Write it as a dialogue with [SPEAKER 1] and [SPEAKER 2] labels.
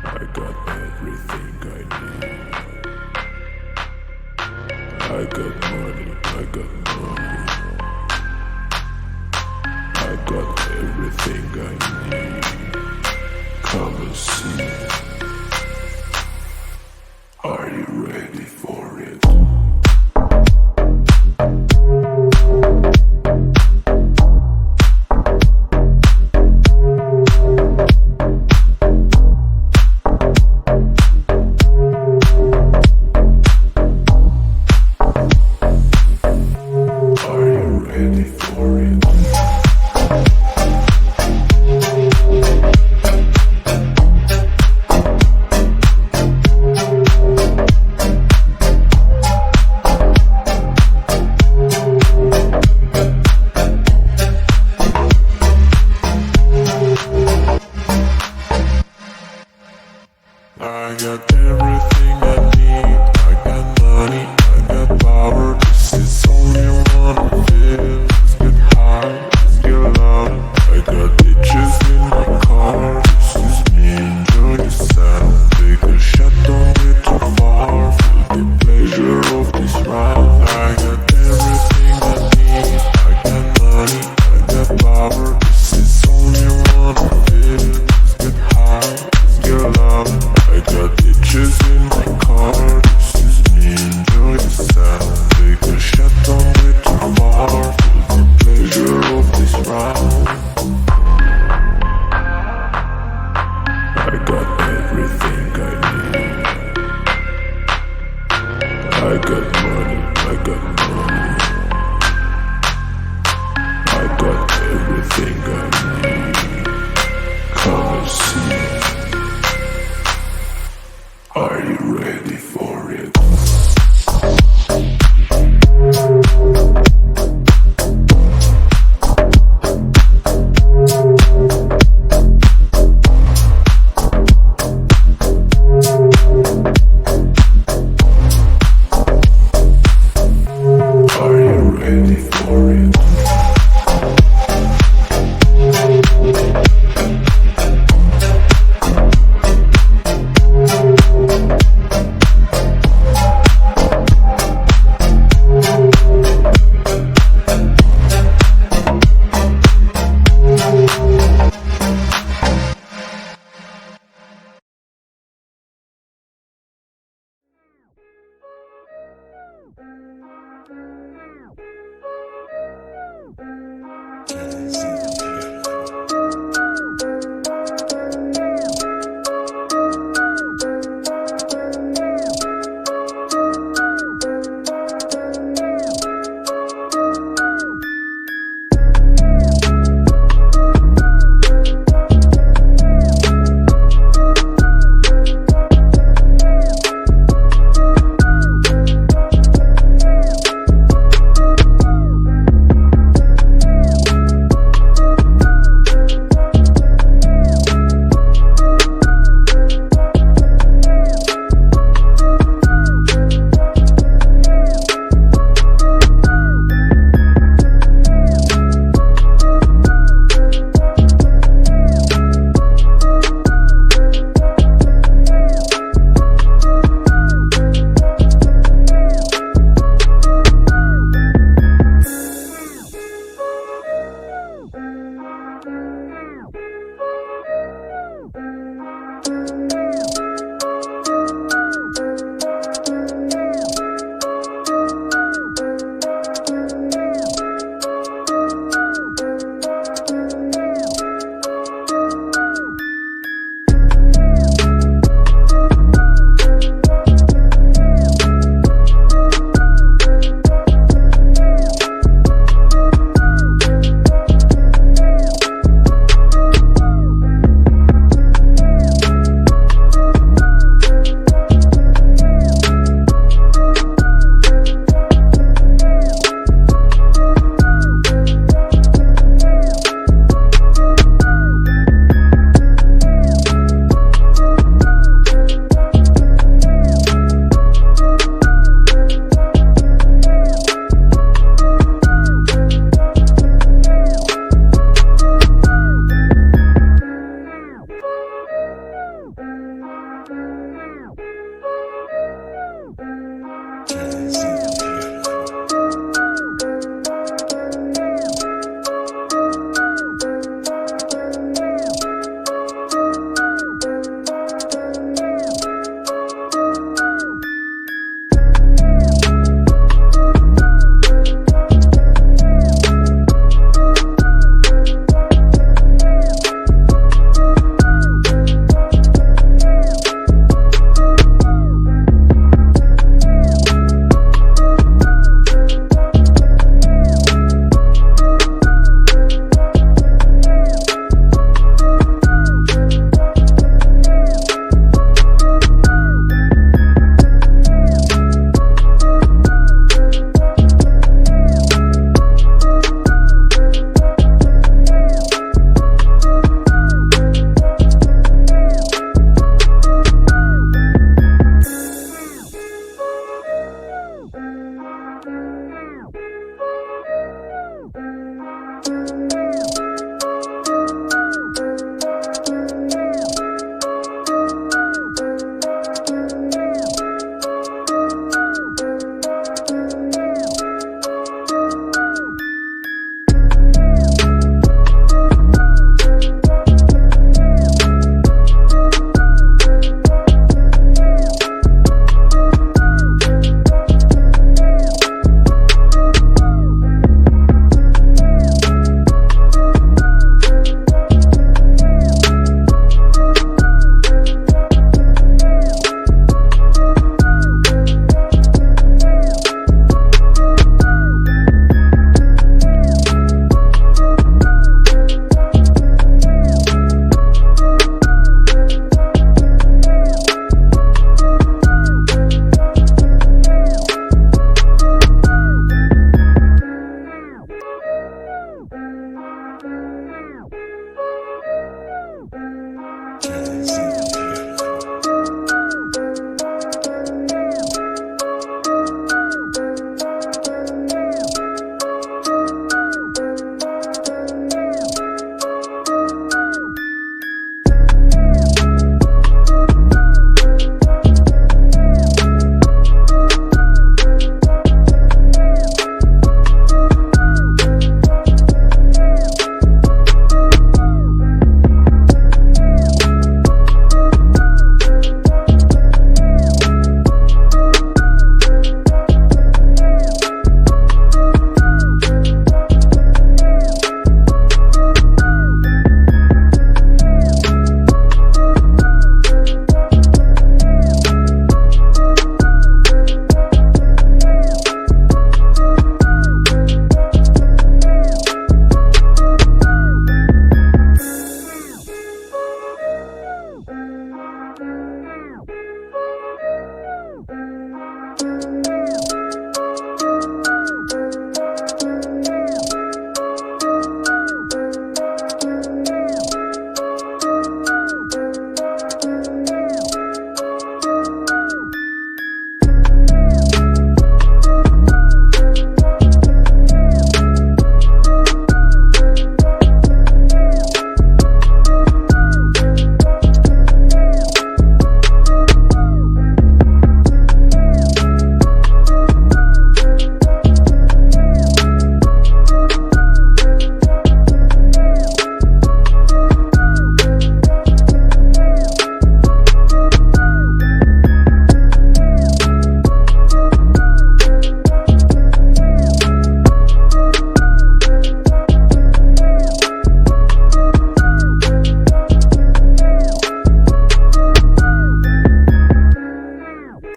[SPEAKER 1] I got everything I need. I got money, I got money. I got everything I need. Come and see. Are you ready for it? I got everything I need. I got money, I got power. This is only one of it. Let's get high, let's get loud. I got bitches in my car. This is me, enjoy the sound. Take a shot, don't get too far. Feel the pleasure of this ride. I got everything I need. I got money, I got power. This is only one of it. Let's get high, let's get loud. I got bitches in my car. This is me, enjoy the sound. Take a shot, don't get too far. Feel the pleasure of this ride. I got everything I need. I got money, I got money. I got everything I need. Come and see. Are you ready for it? Are you ready for it?